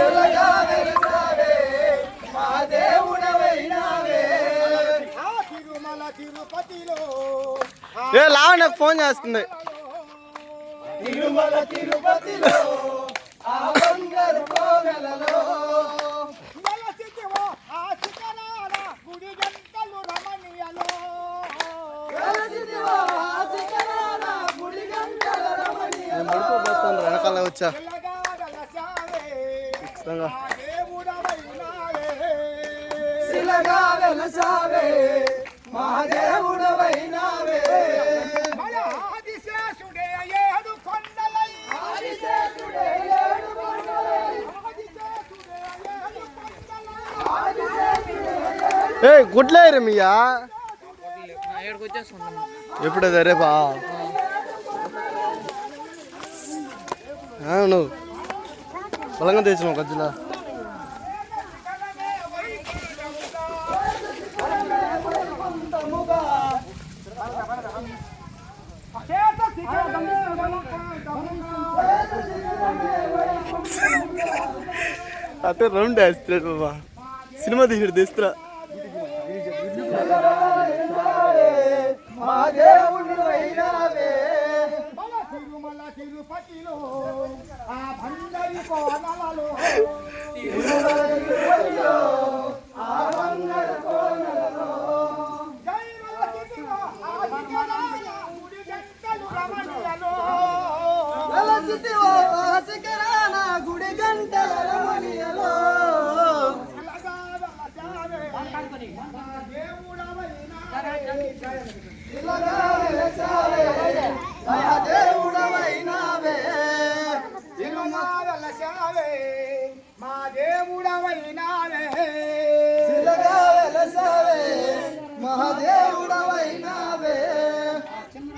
శిలగా వెలిసావే మా దేవుడవైనావే తిరుమల తిరుపతిలో ఏ లావు నాకు ఫోన్ చేస్తుంది. తిరుమల తిరుపతిలో ఆ బంగారు కోవెలలో వెలసితివో ఆ శిఖరాల గుడి గంటలు రమణీయలో వెలసితివో ఆ శిఖరాల గుడి గంటల రమణీయలో నేను పడిపోతాను వెనకాల వచ్చా శిలగా వెలసావే ఖచ్చితంగా. మా దేవుడవైనావే శిలగా వెలసావే మా దేవుడవైనావే మన ఆదిశేషుడే ఏడు కొండలై ఆదిశేషుడే ఏడు కొండలై ఆదిశేషుడే ఏడు కొండలై ఆదిశేషుడే ఏ గుడ్లేరు మీయా ఎప్పుడైతే రేపా నువ్వు బలంగా తెచ్చినావు గజ్జలా అతే రౌండ్ వేస్తాడు బాబా సినిమా తీసాడు తెస్తురా మా దేవుడవైనావే తిరుమల తిరుపతిలో ఆ భండరి కోనలలో ఆ బంగారు కోవెలలో జై వెలసితివో ఆ శిఖరాల గుడి గంటలు రమణీయలో వెలసితివో ఆ శిఖరాన గుడి గంటల రమణీయలో శిలగా వెలసావే మా దేవుడవైనావే శిలగా వెలసావే మా దేవుడవైనావే శిలగా వెలసావే మా దేవుడవైనావే శిలగా వెలసావే మా దేవుడవైనావే కింద